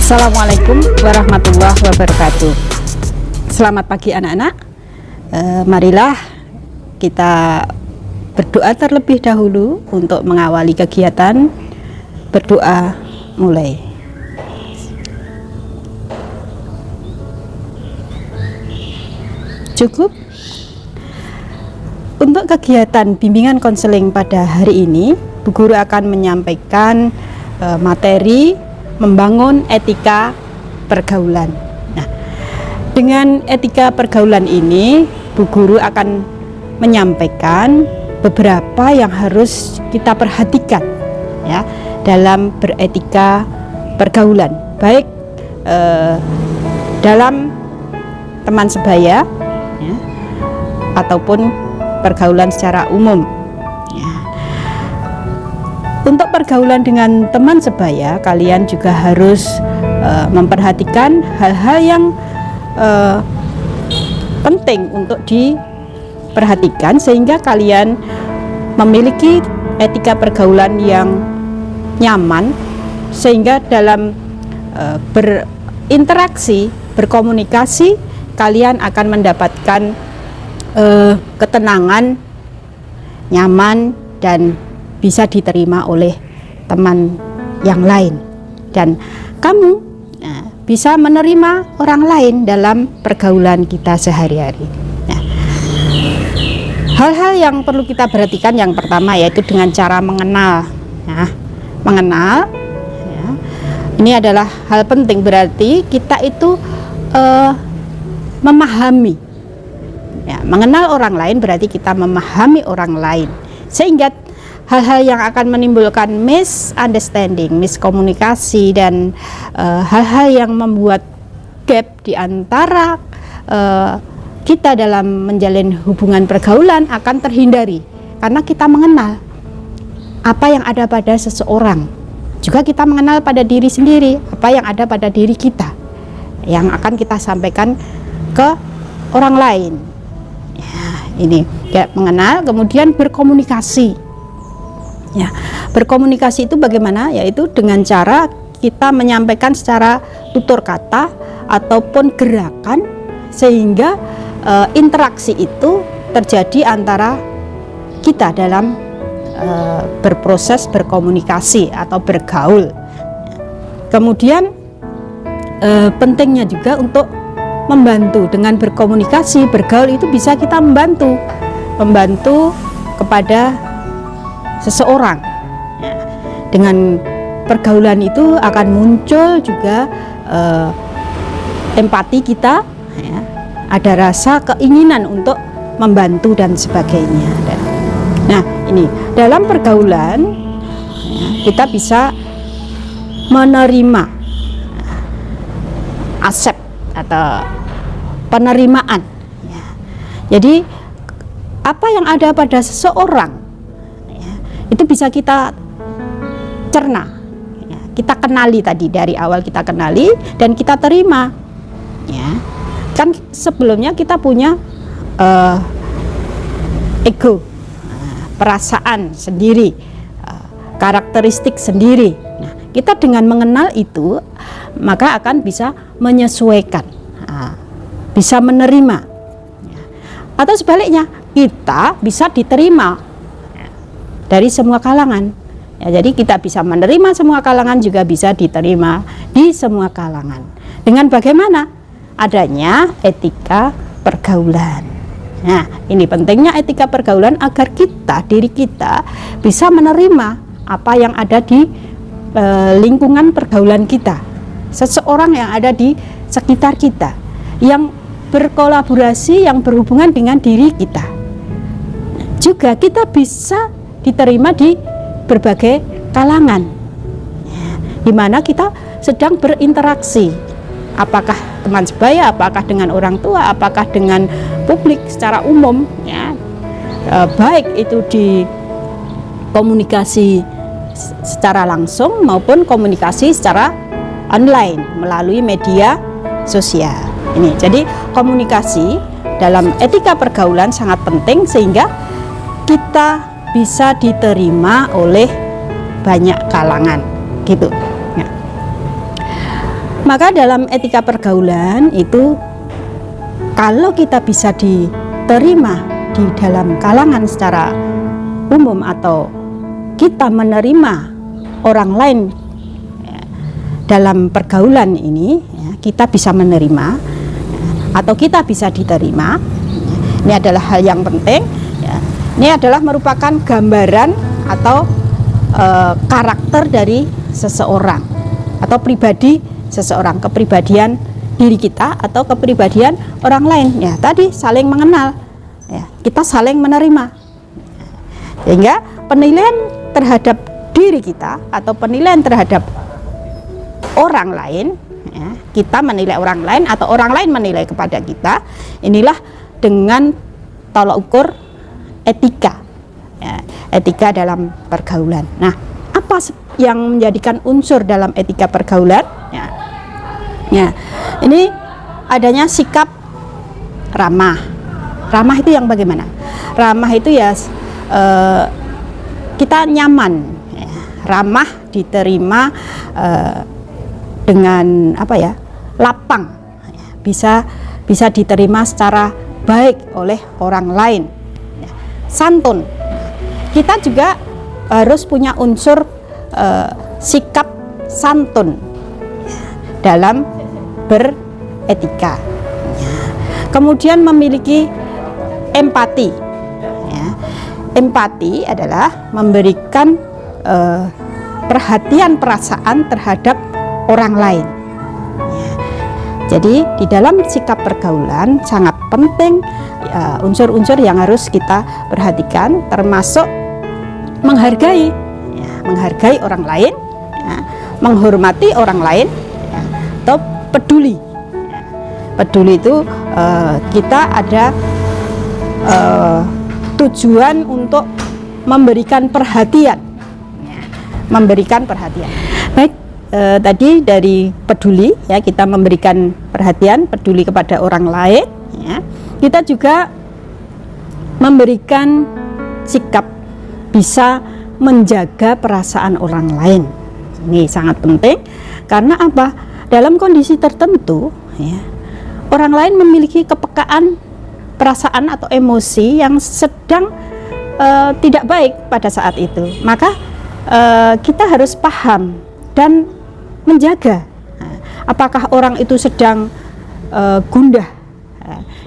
Assalamualaikum warahmatullahi wabarakatuh. Selamat pagi anak-anak. Marilah kita berdoa terlebih dahulu untuk mengawali kegiatan. Berdoa mulai. Cukup. Untuk kegiatan bimbingan konseling pada hari ini, Bu Guru akan menyampaikan materi membangun etika pergaulan. Nah, dengan etika pergaulan ini, Bu Guru akan menyampaikan beberapa yang harus kita perhatikan ya dalam beretika pergaulan, baik dalam teman sebaya ya, ataupun pergaulan secara umum. Untuk pergaulan dengan teman sebaya, kalian juga harus memperhatikan hal-hal yang penting untuk diperhatikan sehingga kalian memiliki etika pergaulan yang nyaman, sehingga dalam berinteraksi, berkomunikasi, kalian akan mendapatkan ketenangan, nyaman, dan bisa diterima oleh teman yang lain, dan kamu bisa menerima orang lain dalam pergaulan kita sehari-hari. Nah, hal-hal yang perlu kita perhatikan yang pertama yaitu dengan cara mengenal. Nah, mengenal ya, ini adalah hal penting, berarti kita itu memahami ya, mengenal orang lain berarti kita memahami orang lain, sehingga hal-hal yang akan menimbulkan misunderstanding, miskomunikasi, dan hal-hal yang membuat gap di antara kita dalam menjalin hubungan pergaulan akan terhindari karena kita mengenal apa yang ada pada seseorang. Juga kita mengenal pada diri sendiri apa yang ada pada diri kita yang akan kita sampaikan ke orang lain. Ya, ini ya, mengenal, kemudian berkomunikasi. Ya, berkomunikasi itu bagaimana? Yaitu dengan cara kita menyampaikan secara tutur kata ataupun gerakan, sehingga interaksi itu terjadi antara kita dalam berproses berkomunikasi atau bergaul. Kemudian pentingnya juga untuk membantu dengan berkomunikasi, bergaul itu bisa kita membantu kepada seseorang ya. Dengan pergaulan itu akan muncul juga empati kita ya. Ada rasa keinginan untuk membantu dan sebagainya. Nah, ini dalam pergaulan ya, kita bisa menerima accept atau penerimaan ya. Jadi apa yang ada pada seseorang itu bisa kita cerna ya, kita kenali tadi, dari awal kita kenali dan kita terima ya. Kan sebelumnya kita punya ego, perasaan sendiri, karakteristik sendiri. Nah, kita dengan mengenal itu maka akan bisa menyesuaikan, bisa menerima ya. Atau sebaliknya, kita bisa diterima dari semua kalangan ya, jadi kita bisa menerima semua kalangan, juga bisa diterima di semua kalangan dengan bagaimana adanya etika pergaulan. Nah, ini pentingnya etika pergaulan agar diri kita bisa menerima apa yang ada di lingkungan pergaulan kita, seseorang yang ada di sekitar kita, yang berkolaborasi, yang berhubungan dengan diri kita. Juga kita bisa diterima di berbagai kalangan di mana kita sedang berinteraksi, apakah teman sebaya, apakah dengan orang tua, apakah dengan publik secara umum ya. Baik itu di komunikasi secara langsung maupun komunikasi secara online melalui media sosial. Ini jadi komunikasi dalam etika pergaulan sangat penting sehingga kita bisa diterima oleh banyak kalangan gitu. Maka dalam etika pergaulan itu, kalau kita bisa diterima di dalam kalangan secara umum atau kita menerima orang lain ya, dalam pergaulan ini ya, kita bisa menerima atau kita bisa diterima. Ini adalah hal yang penting ya. Ini adalah merupakan gambaran atau karakter dari seseorang atau pribadi seseorang, kepribadian diri kita atau kepribadian orang lain ya. Tadi saling mengenal ya, kita saling menerima, sehingga penilaian terhadap diri kita atau penilaian terhadap orang lain ya, kita menilai orang lain atau orang lain menilai kepada kita, inilah dengan tolak ukur etika ya, etika dalam pergaulan. Nah, apa yang menjadikan unsur dalam etika pergaulan ya, ya ini adanya sikap ramah. Ramah itu yang bagaimana? Ramah itu ya kita nyaman ya. Ramah diterima dengan apa ya, lapang ya. Bisa diterima secara baik oleh orang lain ya. Santun, kita juga harus punya unsur sikap santun ya, dalam beretika ya. Kemudian memiliki empati ya. Empati adalah memberikan perhatian perasaan terhadap orang lain ya. Jadi di dalam sikap pergaulan sangat penting unsur-unsur yang harus kita perhatikan, termasuk menghargai ya, menghargai orang lain ya, menghormati orang lain ya, atau peduli ya. Peduli itu kita ada tujuan untuk memberikan perhatian ya, memberikan perhatian. Baik, tadi dari peduli ya, kita memberikan perhatian, peduli kepada orang lain ya. Kita juga memberikan sikap bisa menjaga perasaan orang lain. Ini sangat penting karena apa? Dalam kondisi tertentu ya, orang lain memiliki kepekaan perasaan atau emosi yang sedang tidak baik pada saat itu. Maka kita harus paham dan menjaga apakah orang itu sedang gundah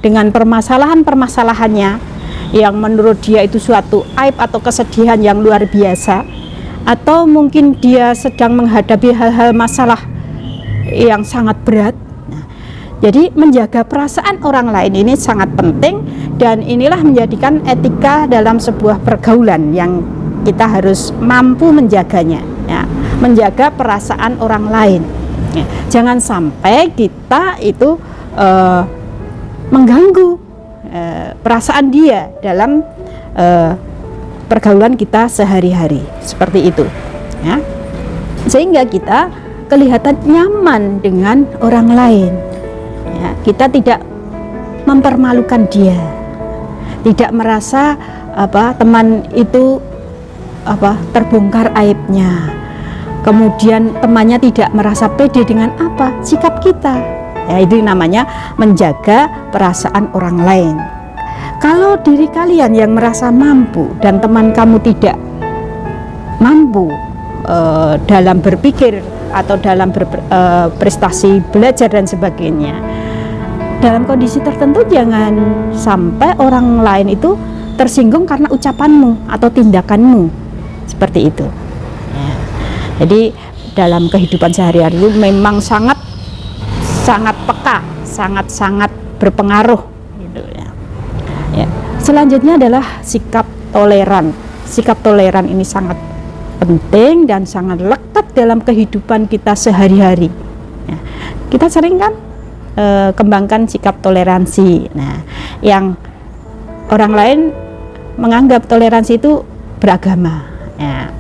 dengan permasalahan-permasalahannya yang menurut dia itu suatu aib atau kesedihan yang luar biasa, atau mungkin dia sedang menghadapi hal-hal masalah yang sangat berat. Jadi menjaga perasaan orang lain ini sangat penting, dan inilah menjadikan etika dalam sebuah pergaulan yang kita harus mampu menjaganya ya, menjaga perasaan orang lain ya. Jangan sampai kita itu mengganggu perasaan dia dalam pergaulan kita sehari-hari, seperti itu ya. Sehingga kita kelihatan nyaman dengan orang lain ya. Kita tidak mempermalukan dia, tidak merasa teman itu terbongkar aibnya, kemudian temannya tidak merasa pede dengan sikap kita ya. Itu namanya menjaga perasaan orang lain. Kalau diri kalian yang merasa mampu dan teman kamu tidak mampu dalam berpikir atau dalam prestasi belajar dan sebagainya, dalam kondisi tertentu jangan sampai orang lain itu tersinggung karena ucapanmu atau tindakanmu seperti itu ya. Jadi dalam kehidupan sehari-hari itu memang sangat peka, sangat berpengaruh gitu ya. Ya. Selanjutnya adalah sikap toleran. Sikap toleran ini sangat penting dan sangat lekat dalam kehidupan kita sehari-hari ya. Kita sering kan kembangkan sikap toleransi. Nah, yang orang lain menganggap toleransi itu beragama ya.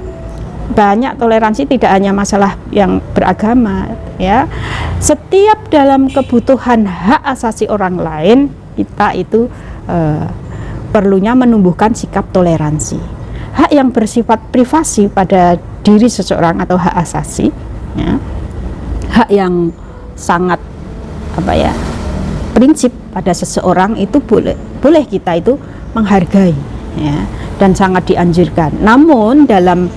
Banyak toleransi tidak hanya masalah yang beragama ya. Setiap dalam kebutuhan hak asasi orang lain, kita itu perlunya menumbuhkan sikap toleransi. Hak yang bersifat privasi pada diri seseorang atau hak asasi ya. Hak yang sangat prinsip pada seseorang itu boleh kita itu menghargai, ya, dan sangat dianjurkan. Namun dalam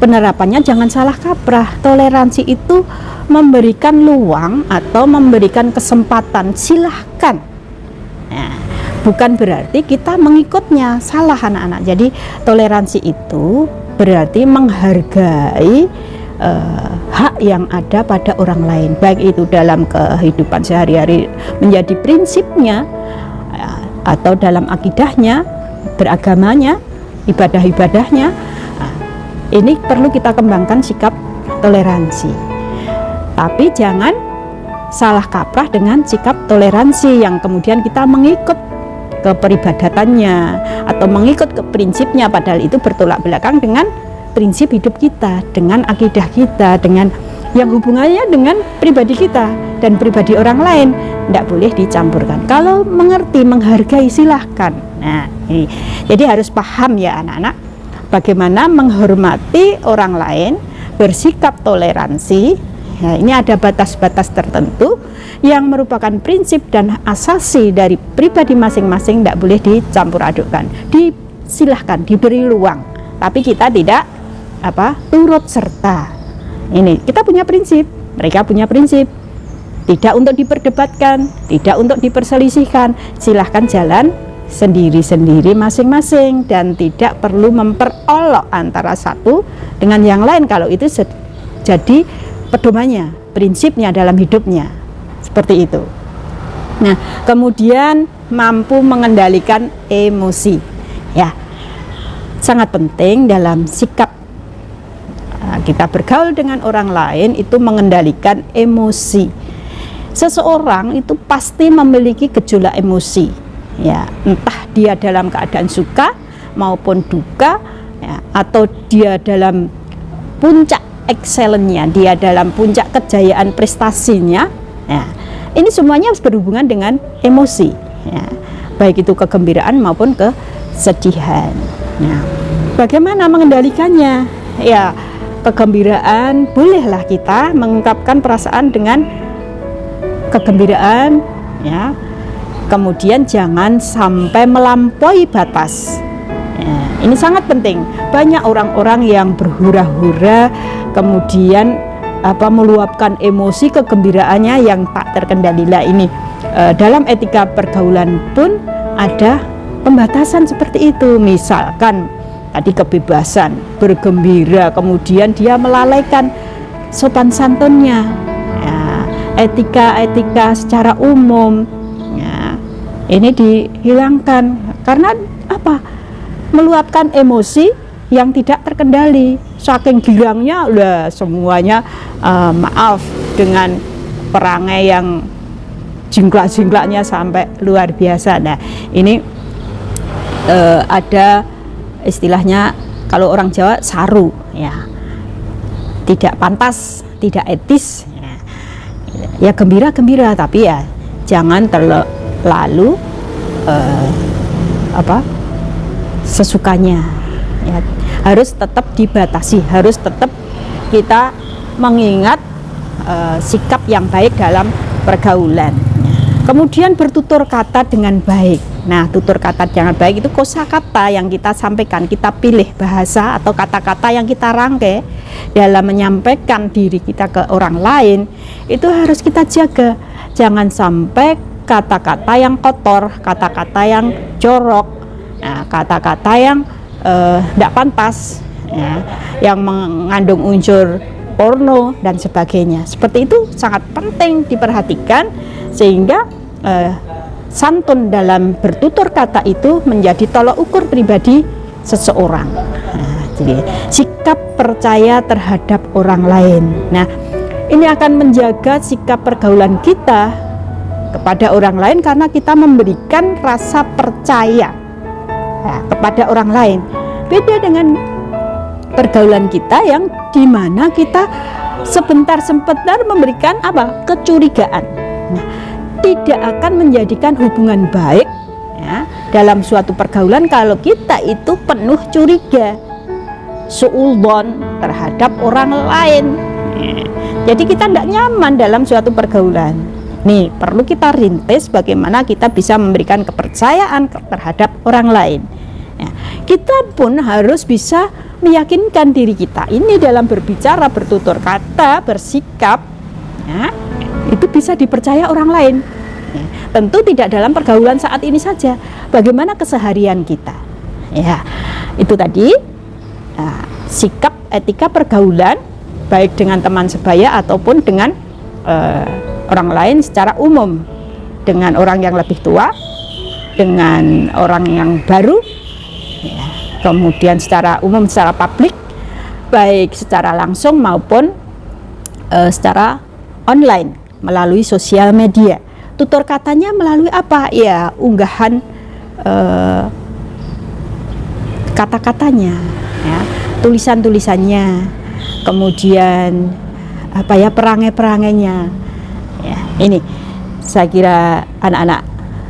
penerapannya jangan salah kaprah. Toleransi itu memberikan luang atau memberikan kesempatan, silahkan. Nah, bukan berarti kita mengikutnya, salah anak-anak. Jadi toleransi itu berarti menghargai hak yang ada pada orang lain, baik itu dalam kehidupan sehari-hari menjadi prinsipnya, atau dalam akidahnya, beragamanya, ibadah-ibadahnya. Ini perlu kita kembangkan sikap toleransi, tapi jangan salah kaprah dengan sikap toleransi yang kemudian kita mengikut keperibadatannya atau mengikut ke prinsipnya, padahal itu bertolak belakang dengan prinsip hidup kita, dengan akidah kita, dengan yang hubungannya dengan pribadi kita dan pribadi orang lain. Tidak boleh dicampurkan. Kalau mengerti, menghargai, silahkan. Nah, ini jadi harus paham ya anak-anak, bagaimana menghormati orang lain, bersikap toleransi. Nah, ini ada batas-batas tertentu yang merupakan prinsip dan asasi dari pribadi masing-masing, tidak boleh dicampur adukkan. Silahkan diberi ruang, tapi kita tidak turut serta. Ini kita punya prinsip, mereka punya prinsip, tidak untuk diperdebatkan, tidak untuk diperselisihkan. Silahkan jalan sendiri-sendiri masing-masing dan tidak perlu memperolok antara satu dengan yang lain kalau itu jadi pedomannya, prinsipnya dalam hidupnya, seperti itu. Nah, kemudian mampu mengendalikan emosi, ya, sangat penting dalam sikap kita bergaul dengan orang lain itu mengendalikan emosi. Seseorang itu pasti memiliki gejolak emosi, ya, entah dia dalam keadaan suka maupun duka, ya, atau dia dalam puncak excellennya, dia dalam puncak kejayaan prestasinya, ya. Ini semuanya berhubungan dengan emosi, ya, baik itu kegembiraan maupun kesedihan. Nah, bagaimana mengendalikannya? Ya, kegembiraan, bolehlah kita mengungkapkan perasaan dengan kegembiraan, ya. Kemudian jangan sampai melampaui batas. Ya, ini sangat penting. Banyak orang-orang yang berhura-hura kemudian meluapkan emosi kegembiraannya yang tak terkendali. Ini dalam etika pergaulan pun ada pembatasan seperti itu. Misalkan tadi kebebasan bergembira, kemudian dia melalaikan sopan santunnya, ya, etika secara umum, ya, ini dihilangkan karena meluapkan emosi yang tidak terkendali. Saking girangnya semuanya maaf dengan perangai yang jingklak-jingklaknya sampai luar biasa. Nah, ini ada istilahnya kalau orang Jawa saru, ya, tidak pantas, tidak etis, ya gembira tapi ya jangan terlalu sesukanya, ya, harus tetap dibatasi, harus tetap kita mengingat sikap yang baik dalam pergaulan. Kemudian bertutur kata dengan baik. Nah, tutur kata dengan baik itu kosakata yang kita sampaikan, kita pilih bahasa atau kata-kata yang kita rangkai dalam menyampaikan diri kita ke orang lain, itu harus kita jaga. Jangan sampai kata-kata yang kotor, kata-kata yang jorok, nah, kata-kata yang tidak pantas, ya, yang mengandung unsur porno dan sebagainya. Seperti itu sangat penting diperhatikan sehingga santun dalam bertutur kata itu menjadi tolok ukur pribadi seseorang. Nah, jadi sikap percaya terhadap orang lain. Nah, ini akan menjaga sikap pergaulan kita kepada orang lain karena kita memberikan rasa percaya, nah, kepada orang lain. Beda dengan pergaulan kita yang dimana kita sebentar-sebentar memberikan kecurigaan. Nah, tidak akan menjadikan hubungan baik, ya, dalam suatu pergaulan kalau kita itu penuh curiga, suudzon terhadap orang lain. Jadi kita tidak nyaman dalam suatu pergaulan. Nih, perlu kita rintis bagaimana kita bisa memberikan kepercayaan terhadap orang lain. Ya, kita pun harus bisa meyakinkan diri kita ini dalam berbicara, bertutur kata, bersikap, ya, itu bisa dipercaya orang lain. Ya, tentu tidak dalam pergaulan saat ini saja. Bagaimana keseharian kita? Ya, itu tadi sikap etika pergaulan baik dengan teman sebaya ataupun dengan orang lain secara umum, dengan orang yang lebih tua, dengan orang yang baru, ya, kemudian secara umum, secara publik, baik secara langsung maupun secara online melalui sosial media. Tutur katanya melalui apa? Ya, unggahan kata-katanya, ya, tulisan-tulisannya, kemudian apa ya, perangai-perangainya. Ya, ini saya kira anak-anak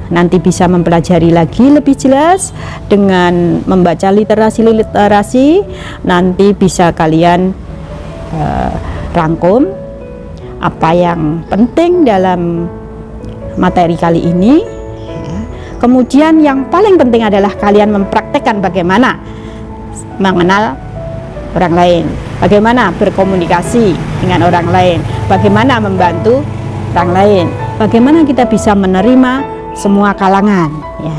nanti bisa mempelajari lagi lebih jelas dengan membaca literasi. Nanti bisa kalian rangkum apa yang penting dalam materi kali ini. Kemudian yang paling penting adalah kalian mempraktekkan bagaimana mengenal orang lain, bagaimana berkomunikasi dengan orang lain, bagaimana membantu orang lain, bagaimana kita bisa menerima semua kalangan, ya,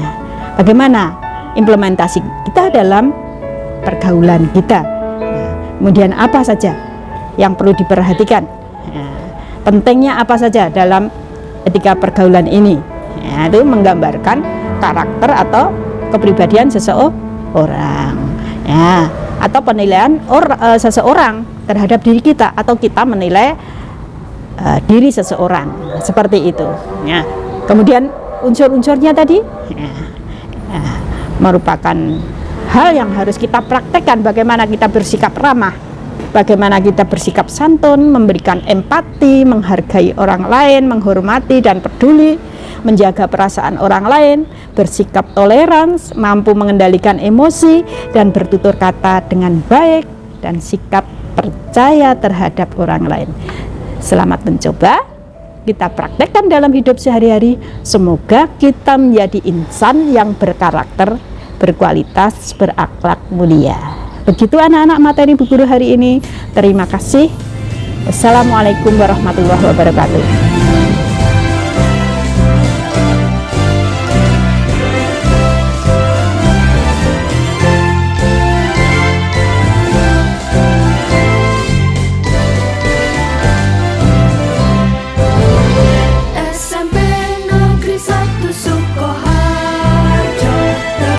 bagaimana implementasi kita dalam pergaulan kita. Nah, kemudian apa saja yang perlu diperhatikan, pentingnya apa saja dalam etika pergaulan ini, ya, itu menggambarkan karakter atau kepribadian seseorang, ya, atau penilaian seseorang terhadap diri kita, atau kita menilai diri seseorang, seperti itu, ya. Kemudian unsur-unsurnya tadi, ya, merupakan hal yang harus kita praktekkan, bagaimana kita bersikap ramah, bagaimana kita bersikap santun, memberikan empati, menghargai orang lain, menghormati dan peduli, menjaga perasaan orang lain, bersikap toleransi, mampu mengendalikan emosi, dan bertutur kata dengan baik, dan sikap percaya terhadap orang lain. Selamat mencoba, kita praktekkan dalam hidup sehari-hari. Semoga kita menjadi insan yang berkarakter, berkualitas, berakhlak mulia. Begitu anak-anak materi Bu Guru hari ini. Terima kasih. Wassalamualaikum warahmatullahi wabarakatuh.